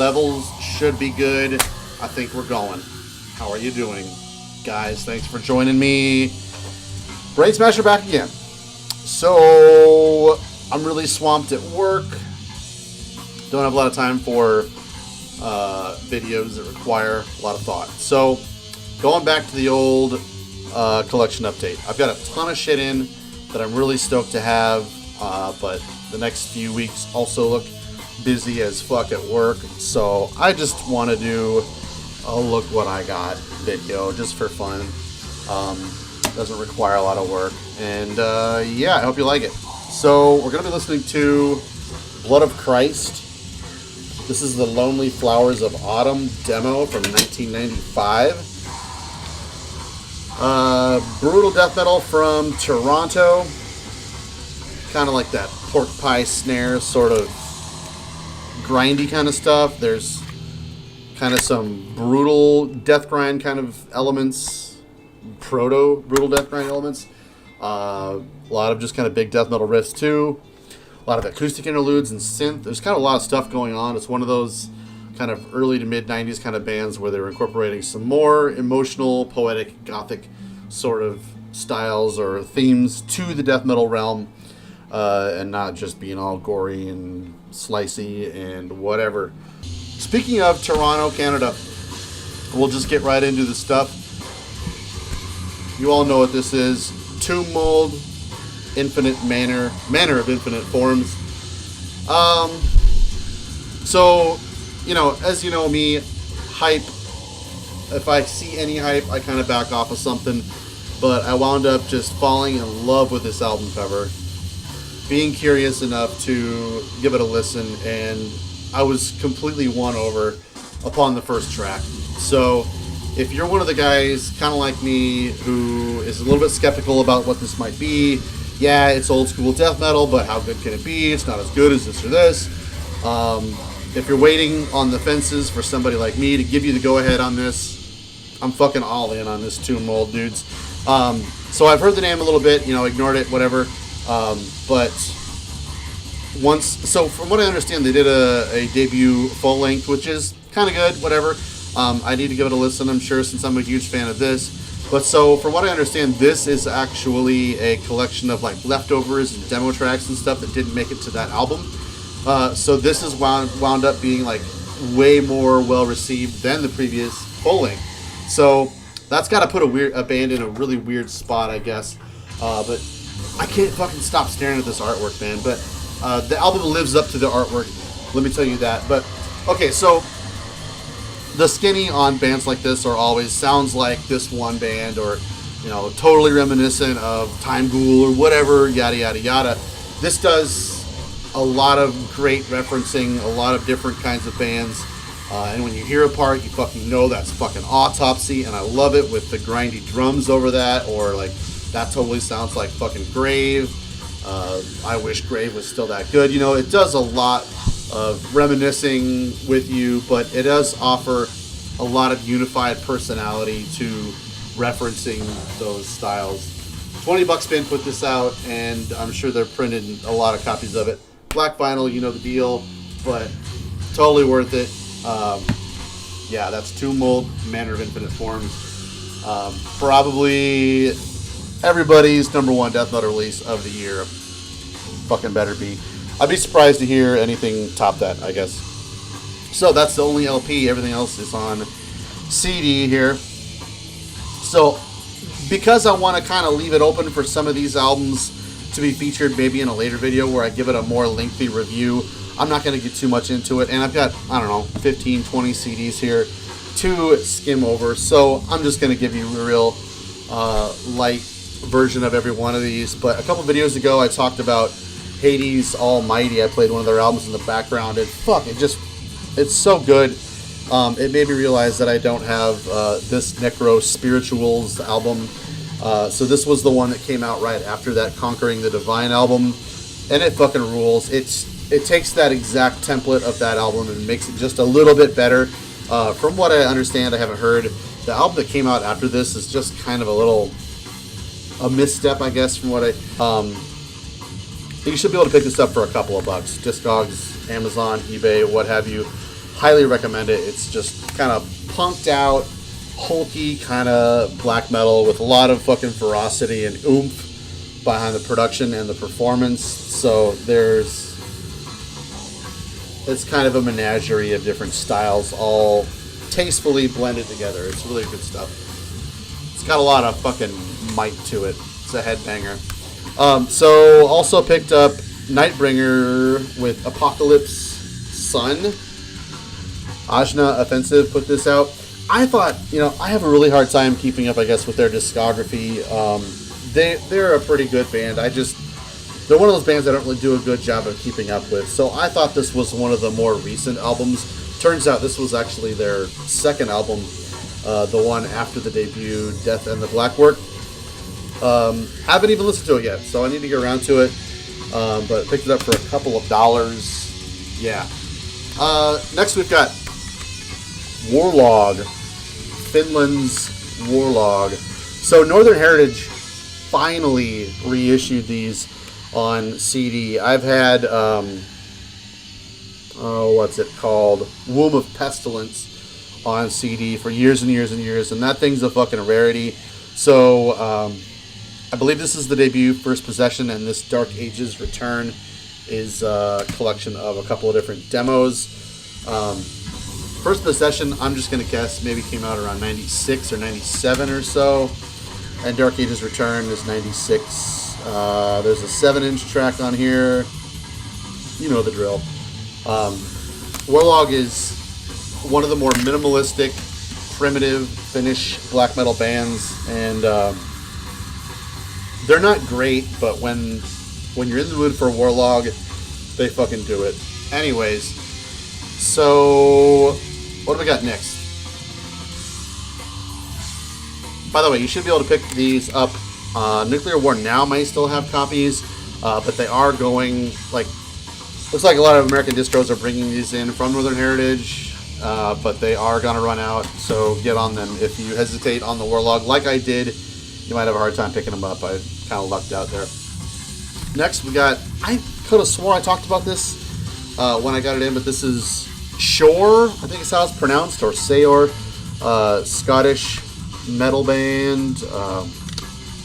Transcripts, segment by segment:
Levels should be good. I think we're going. How are you doing, guys? Thanks for joining me. Brainsmasher back again. So I'm really swamped at work. Don't have a lot of time for videos that require a lot of thought. So going back to the old collection update. I've got a ton of shit in that I'm really stoked to have, but the next few weeks also look busy as fuck at work. So I just want to do a look what I got video just for fun. Doesn't require a lot of work. And yeah, I hope you like it. So we're going to be listening to Blood of Christ. This is the Lonely Flowers of Autumn demo from 1995. Brutal death metal from Toronto. Kind of like that pork pie snare, sort of grindy kind of stuff. There's kind of some brutal death grind kind of elements, proto brutal death grind elements. A lot of just kind of big death metal riffs too. A lot of acoustic interludes and synth. There's kind of a lot of stuff going on. It's one of those kind of early to mid 90s kind of bands where they're incorporating some more emotional, poetic, gothic sort of styles or themes to the death metal realm, and not just being all gory and slicey and whatever. Speaking of Toronto, Canada, we'll just get right into the stuff. You all know what this is. Tomb Mold, Infinite Manner of Infinite Forms. So, you know, as you know me, hype, if I see any hype, I kind of back off of something. But I wound up just falling in love with this album cover, being curious enough to give it a listen, and I was completely won over upon the first track. So if you're one of the guys, kind of like me, who is a little bit skeptical about what this might be, yeah, it's old school death metal, but how good can it be? It's not as good as this or this. If you're waiting on the fences for somebody like me to give you the go-ahead on this, I'm fucking all in on this Tomb Mold, dudes. So I've heard the name a little bit, you know, ignored it, whatever. But so from what I understand, they did a debut full length, which is kind of good, whatever. I need to give it a listen, I'm sure, since I'm a huge fan of this. But so from what I understand, this is actually a collection of like leftovers and demo tracks and stuff that didn't make it to that album. So this is wound up being like way more well received than the previous full length. So that's got to put a band in a really weird spot, I guess. But I can't fucking stop staring at this artwork, man. But the album lives up to the artwork, let me tell you that. But okay, so the skinny on bands like this are always sounds like this one band, or you know, totally reminiscent of Time Ghoul or whatever, yada yada yada. This does a lot of great referencing, a lot of different kinds of bands, and when you hear a part, you fucking know that's fucking Autopsy, and I love it with the grindy drums over that, or like that totally sounds like fucking Grave. I wish Grave was still that good. You know, it does a lot of reminiscing with you, but it does offer a lot of unified personality to referencing those styles. $20 Spin put this out, and I'm sure they're printing a lot of copies of it. Black vinyl, you know the deal, but totally worth it. Yeah, that's Tomb Mold, Manner of Infinite Forms. Probably everybody's #1 death metal release of the year. Fucking better be. I'd be surprised to hear anything top that, I guess. So that's the only LP. Everything else is on CD here. So because I want to kind of leave it open for some of these albums to be featured maybe in a later video where I give it a more lengthy review, I'm not going to get too much into it. And I've got, I don't know, 15, 20 CDs here to skim over. So I'm just going to give you a real light version of every one of these. But a couple videos ago, I talked about Hades Almighty. I played one of their albums in the background, and fuck, it's so good. It made me realize that I don't have this Necro Spirituals album. So this was the one that came out right after that Conquering the Divine album, and it fucking rules. It takes that exact template of that album and makes it just a little bit better. From what I understand, I haven't heard, the album that came out after this is just kind of a misstep, I guess, from what you should be able to pick this up for a couple of bucks. Discogs, Amazon, eBay, what have you. Highly recommend it. It's just kind of punked out, hulky kind of black metal with a lot of fucking ferocity and oomph behind the production and the performance. So it's kind of a menagerie of different styles, all tastefully blended together. It's really good stuff. It's got a lot of fucking might to it. It's a headbanger. So also picked up Nightbringer with Apocalypse Sun. Ajna Offensive put this out. I thought, I have a really hard time keeping up, I guess, with their discography. They're a pretty good band. They're one of those bands I don't really do a good job of keeping up with. So I thought this was one of the more recent albums. Turns out this was actually their second album, the one after the debut, Death and the Black Work. Haven't even listened to it yet, so I need to get around to it. But picked it up for a couple of dollars. Yeah. Next we've got Warlog, Finland's Warlog. So Northern Heritage finally reissued these on CD. I've had, what's it called? Womb of Pestilence on CD for years and years and years, and that thing's a fucking rarity. So, I believe this is the debut, First Possession, and this Dark Ages Return is a collection of a couple of different demos. First Possession, I'm just going to guess, maybe came out around 96 or 97 or so. And Dark Ages Return is 96. There's a 7-inch track on here. You know the drill. Warlog is one of the more minimalistic, primitive Finnish black metal bands. And they're not great, but when you're in the mood for Warlog, they fucking do it. Anyways, so what do we got next? By the way, you should be able to pick these up. Nuclear War Now might still have copies, but they are going, looks like a lot of American distros are bringing these in from Northern Heritage, but they are going to run out, so get on them. If you hesitate on the Warlog, like I did, you might have a hard time picking them up. I kind of lucked out there. Next, we got, I could have swore I talked about this when I got it in, but this is Shore, I think it's how it's pronounced, or Sayor, Scottish metal band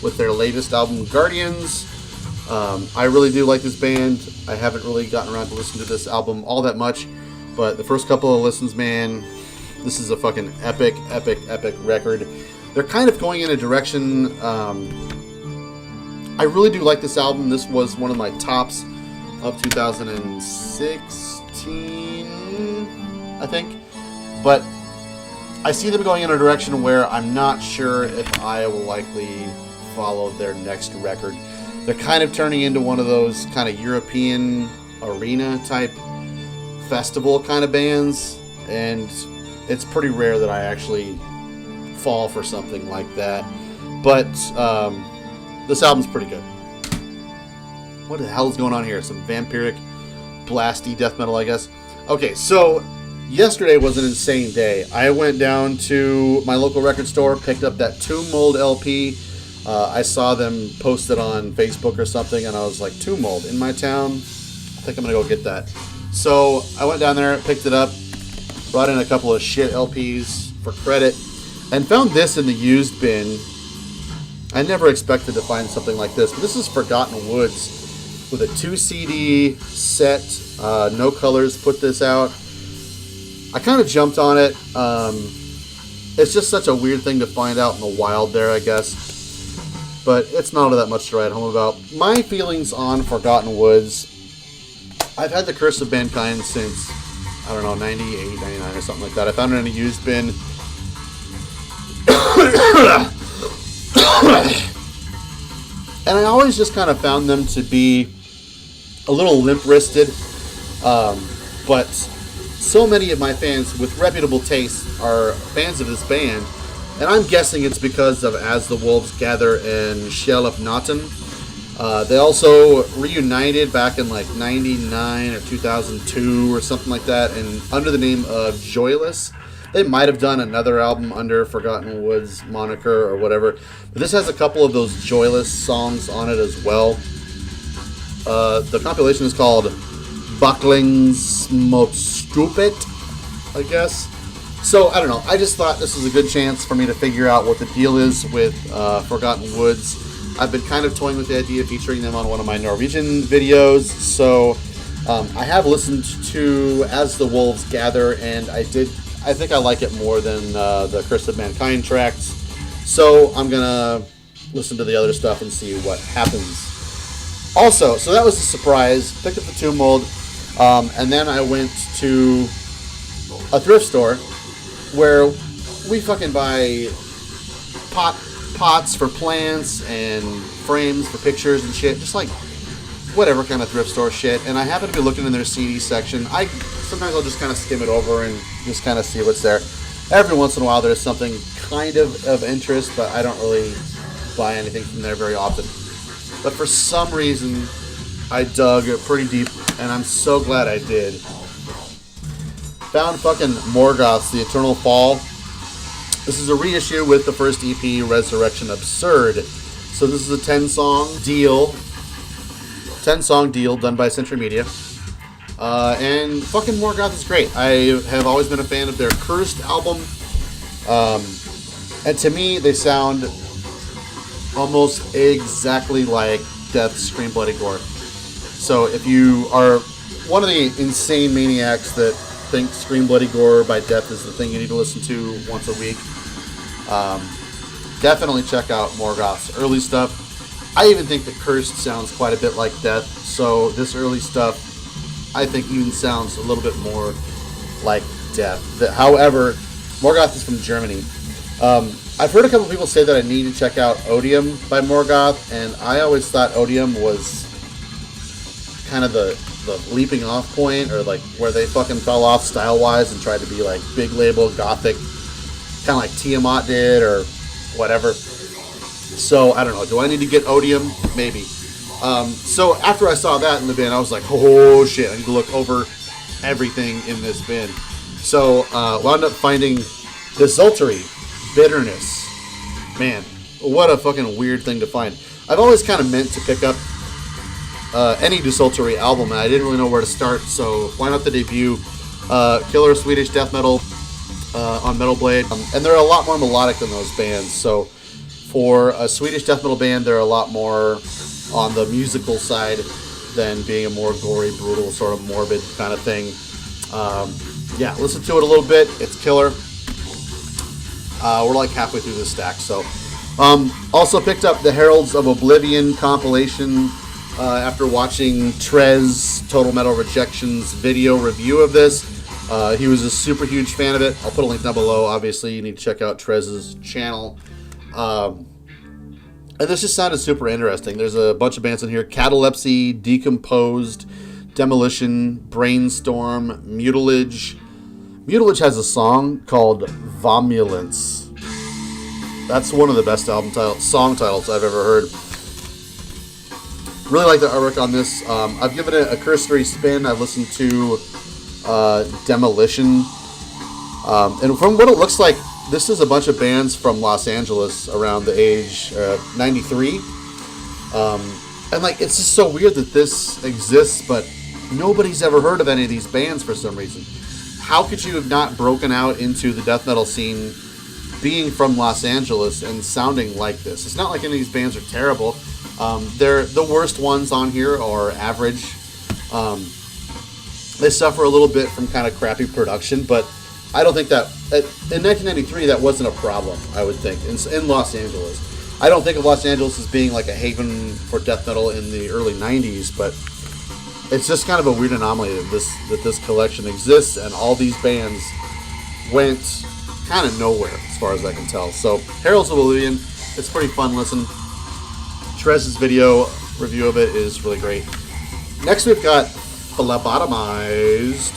with their latest album, Guardians. I really do like this band. I haven't really gotten around to listen to this album all that much, but the first couple of listens, man, this is a fucking epic record. They're kind of going in a direction, I really do like this album. This was one of my tops of 2016, I think. But I see them going in a direction where I'm not sure if I will likely follow their next record. They're kind of turning into one of those kind of European arena type festival kind of bands, and it's pretty rare that I actually fall for something like that. But this album's pretty good. What the hell is going on here? Some vampiric, blasty death metal, I guess. Okay, so yesterday was an insane day. I went down to my local record store, picked up that Tomb Mold LP. I saw them posted on Facebook or something, and I was like, Tomb Mold in my town? I think I'm going to go get that. So I went down there, picked it up, brought in a couple of shit LPs for credit, and found this in the used bin. I never expected to find something like this, but this is Forgotten Woods with a 2 CD set, no colors, put this out. I kind of jumped on it. It's just such a weird thing to find out in the wild there, I guess. But it's not all that much to write home about. My feelings on Forgotten Woods, I've had the Curse of Mankind since, I don't know, 98, 99 or something like that. I found it in a used bin. And I always just kind of found them to be a little limp-wristed. But so many of my fans with reputable taste are fans of this band. And I'm guessing it's because of As the Wolves Gather and Shell of Notton. They also reunited back in like 99 or 2002 or something like that, and under the name of Joyless. They might have done another album under Forgotten Woods moniker or whatever, but this has a couple of those Joyless songs on it as well. The compilation is called Bucklings Mot Stupid, I guess. So, I don't know. I just thought this was a good chance for me to figure out what the deal is with Forgotten Woods. I've been kind of toying with the idea of featuring them on one of my Norwegian videos. So, I have listened to As the Wolves Gather, and I think I like it more than the Curse of Mankind tracks. So, I'm going to listen to the other stuff and see what happens. Also, so that was a surprise. Picked up the Tomb Mold, and then I went to a thrift store where we fucking buy pots for plants and frames for pictures and shit, just like whatever kind of thrift store shit. And I happen to be looking in their CD section. Sometimes I'll just kind of skim it over and just kind of see what's there. Every once in a while there's something kind of interest, but I don't really buy anything from there very often. But for some reason, I dug pretty deep, and I'm so glad I did. Found fucking Morgoth's The Eternal Fall. This is a reissue with the first EP, Resurrection Absurd. So this is a 10-song deal done by Century Media. And fucking Morgoth is great. I have always been a fan of their Cursed album. And to me, they sound almost exactly like Death, Scream, Bloody Gore. So if you are one of the insane maniacs that think Scream, Bloody Gore by Death is the thing you need to listen to once a week, definitely check out Morgoth's early stuff. I even think that Cursed sounds quite a bit like Death, so this early stuff I think even sounds a little bit more like Death. However, Morgoth is from Germany. I've heard a couple people say that I need to check out Odium by Morgoth, and I always thought Odium was kind of the leaping off point, or like where they fucking fell off style-wise and tried to be like big label gothic, kind of like Tiamat did or whatever. So, I don't know. Do I need to get Odium? Maybe. So, after I saw that in the bin, I was like, oh shit, I need to look over everything in this bin. So, wound up finding Desultory. Bitterness. Man, what a fucking weird thing to find. I've always kind of meant to pick up any Desultory album, and I didn't really know where to start, so why not the debut? Killer Swedish death metal on Metal Blade. And they're a lot more melodic than those bands, so for a Swedish death metal band, they're a lot more on the musical side than being a more gory, brutal, sort of morbid kind of thing. Yeah, listen to it a little bit. It's killer. We're like halfway through this stack, so. Also picked up the Heralds of Oblivion compilation after watching Trez, Total Metal Rejection's video review of this. He was a super huge fan of it. I'll put a link down below. Obviously, you need to check out Trez's channel. And this just sounded super interesting. There's a bunch of bands in here. Catalepsy, Decomposed, Demolition, Brainstorm, Mutilage. Mutilage has a song called Vomulence. That's one of the best song titles I've ever heard. Really like the artwork on this. I've given it a cursory spin. I've listened to Demolition. And from what it looks like, this is a bunch of bands from Los Angeles around the age 93. And like, it's just so weird that this exists, but nobody's ever heard of any of these bands for some reason. How could you have not broken out into the death metal scene being from Los Angeles and sounding like this? It's not like any of these bands are terrible. They're the worst ones on here are average. They suffer a little bit from kind of crappy production, but I don't think that in 1993 that wasn't a problem. I would think in Los Angeles. I don't think of Los Angeles as being like a haven for death metal in the early 90s, but it's just kind of a weird anomaly that this collection exists, and all these bands went kind of nowhere as far as I can tell. So Heralds of Oblivion, it's pretty fun listen. Trez's video review of it is really great. Next we've got Phlebotomized,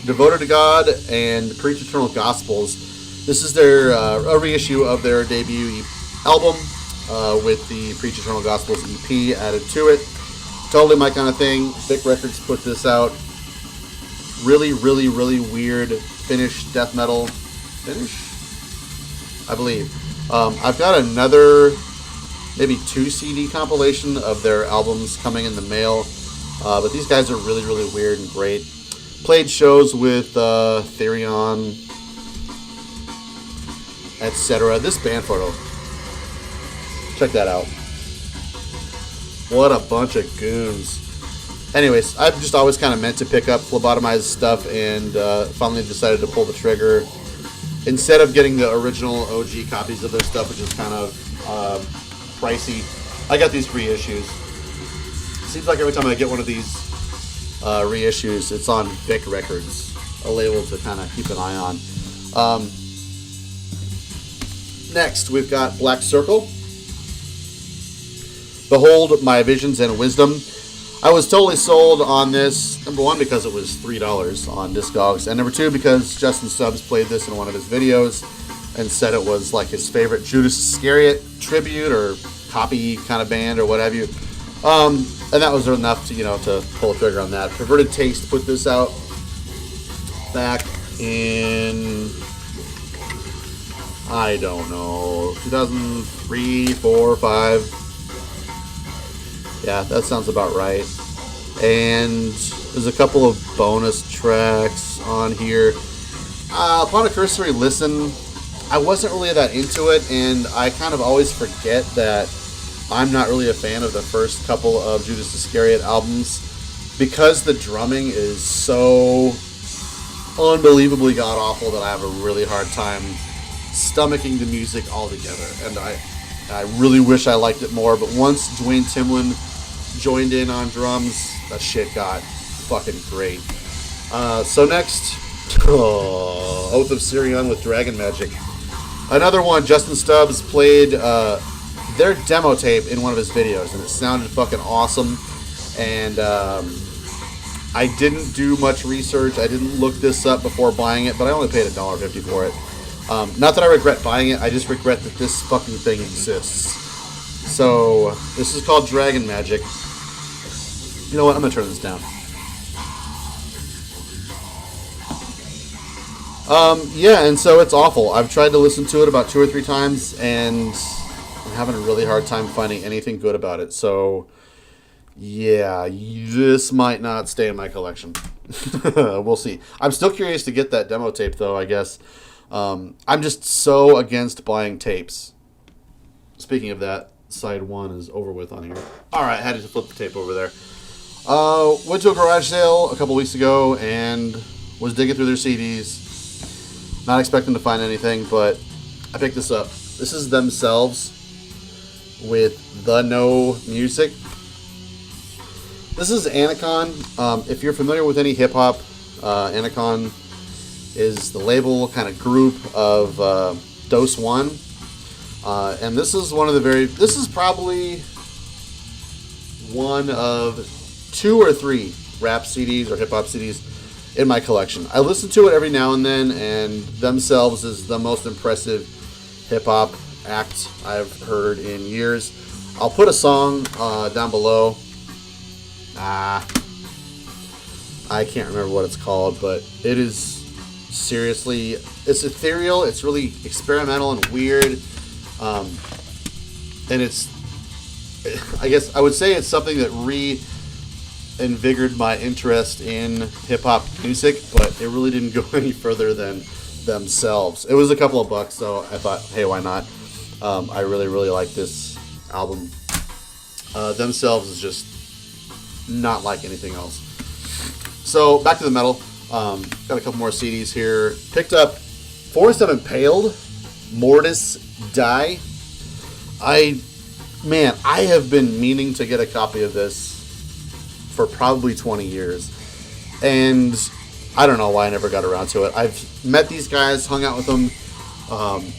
Devoted to God, and Preach Eternal Gospels. This is their a reissue of their debut album with the Preach Eternal Gospels EP added to it. Totally my kind of thing. Vic Records put this out. Really, really, really weird Finnish death metal. Finnish? I believe. I've got another, maybe 2 CD compilation of their albums coming in the mail. But these guys are really, really weird and great. Played shows with Therion, etc. This band photo, check that out. What a bunch of goons. Anyways, I've just always kind of meant to pick up phlebotomized stuff, and finally decided to pull the trigger. Instead of getting the original OG copies of their stuff, which is kind of pricey, I got these reissues. Seems like every time I get one of these reissues, it's on Vic Records, a label to kind of keep an eye on. Next, we've got Black Circle. Behold My Visions and Wisdom. I was totally sold on this, number one, because it was $3 on Discogs, and number two, because Justin Stubbs played this in one of his videos and said it was like his favorite Judas Iscariot tribute or copy kind of band or what have you. And that was enough to, to pull the trigger on that. Perverted Taste put this out back in, I don't know, 2003, 4, 5. Yeah, that sounds about right. And there's a couple of bonus tracks on here. Upon a cursory listen, I wasn't really that into it, and I kind of always forget that I'm not really a fan of the first couple of Judas Iscariot albums because the drumming is so unbelievably god-awful that I have a really hard time stomaching the music altogether. And I really wish I liked it more, but once Dwayne Timlin joined in on drums, that shit got fucking great. So next, Oath of Sirion with Dragon Magic. Another one, Justin Stubbs played their demo tape in one of his videos, and it sounded fucking awesome. And I didn't do much research. I didn't look this up before buying it, but I only paid $1.50 for it. Not that I regret buying it, I just regret that this fucking thing exists. So, this is called Dragon Magic. You know what, I'm going to turn this down. Yeah, and so it's awful. I've tried to listen to it about 2 or 3 times, and I'm having a really hard time finding anything good about it. So, yeah, this might not stay in my collection. We'll see. I'm still curious to get that demo tape, though, I guess. I'm just so against buying tapes. Speaking of that, side 1 is over with on here. Alright, had to flip the tape over there. Went to a garage sale a couple weeks ago and was digging through their CDs. Not expecting to find anything, but I picked this up. This is Themselves with The No Music. This is Anacon. If you're familiar with any hip-hop, Anacon is the label kind of group of Dose One. And this is one of the this is probably one of 2 or 3 rap CDs or hip-hop CDs in my collection. I listen to it every now and then, and Themselves is the most impressive hip-hop act I've heard in years. I'll put a song down below. I can't remember what it's called, but it is seriously, it's ethereal, it's really experimental and weird, and it's, I guess I would say it's something that reinvigorated my interest in hip-hop music, but it really didn't go any further than Themselves. It was a couple of bucks, so I thought, hey, why not? I really, really like this album. Themselves is just not like anything else. So, back to the metal. Got a couple more CDs here. Picked up Forest of Impaled, Mortis Die. I have been meaning to get a copy of this for probably 20 years. And I don't know why I never got around to it. I've met these guys, hung out with them,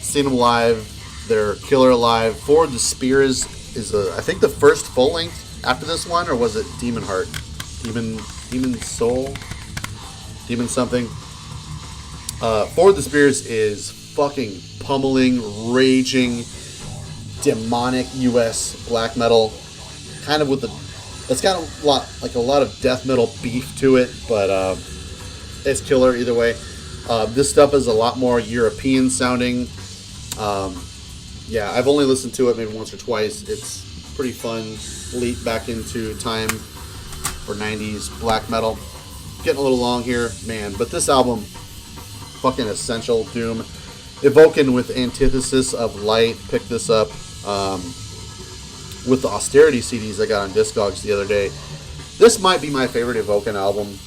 seen them live. They're killer live. Forward the Spears is, I think, the first full length after this one, or was it Demon Heart? Demon Soul? Demon something. Forward the Spears is fucking pummeling, raging, demonic US black metal. Kind of with it's got a lot of death metal beef to it, but it's killer either way. This stuff is a lot more European sounding. Yeah, I've only listened to it maybe once or twice. It's pretty fun. Leap back into time for 90s black metal. getting a little long here, man. But this album, fucking essential. Doom, Evoking with Antithesis of Light. Picked this up with the Austerity CDs I got on Discogs the other day. This might be my favorite Evoking album.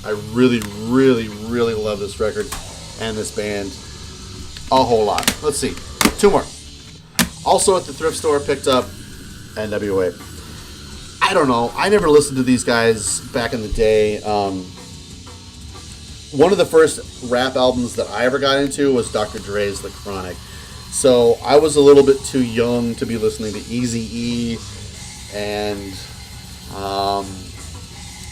I really, really, really love this record and this band a whole lot. Let's see. 2 more. Also at the thrift store, picked up NWA. I don't know. I never listened to these guys back in the day. One of the first rap albums that I ever got into was Dr. Dre's The Chronic. So I was a little bit too young to be listening to Eazy-E and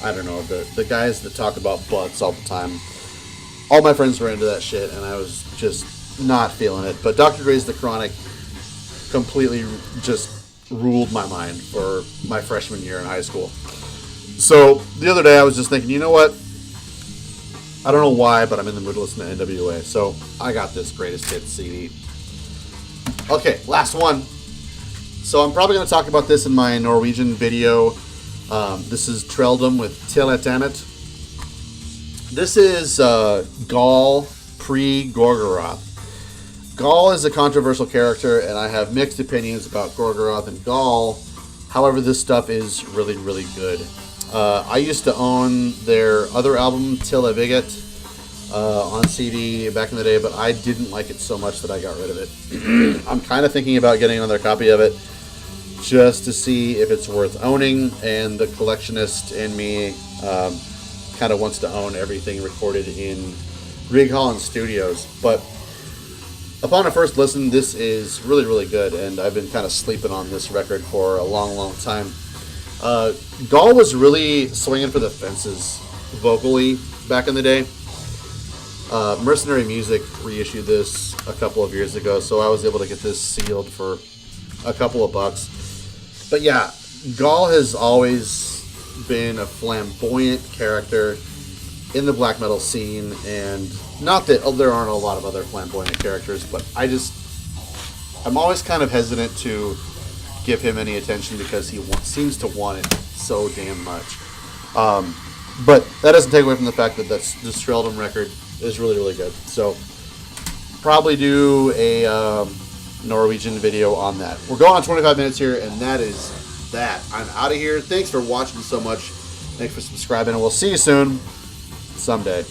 I don't know, the guys that talk about butts all the time. All my friends were into that shit and I was just not feeling it. But Dr. Dre's The Chronic completely just ruled my mind for my freshman year in high school. So the other day I was just thinking, you know what? I don't know why, but I'm in the mood to listen to NWA. So I got this greatest hits CD. Okay, last one. So I'm probably going to talk about this in my Norwegian video. This is Treldom with Till Etanet. This is Gaul pre-Gorgoroth. Gaul is a controversial character, and I have mixed opinions about Gorgoroth and Gaul. However, this stuff is really, really good. I used to own their other album, Till Eviget, on CD back in the day, but I didn't like it so much that I got rid of it. I'm kind of thinking about getting another copy of it just to see if it's worth owning, and the collectionist in me kind of wants to own everything recorded in Rig Holland Studios. But upon a first listen, this is really, really good, and I've been kind of sleeping on this record for a long, long time. Gaul was really swinging for the fences vocally back in the day. Mercenary Music reissued this a couple of years ago, so I was able to get this sealed for a couple of bucks. But yeah, Gaul has always been a flamboyant character in the black metal scene, and not that there aren't a lot of other flamboyant characters, but I'm always kind of hesitant to give him any attention because he seems to want it so damn much. But that doesn't take away from the fact that this Treldom record is really, really good. So probably do a Norwegian video on that. We're going on 25 minutes here, and that is that. I'm out of here. Thanks for watching so much. Thanks for subscribing, and we'll see you soon someday.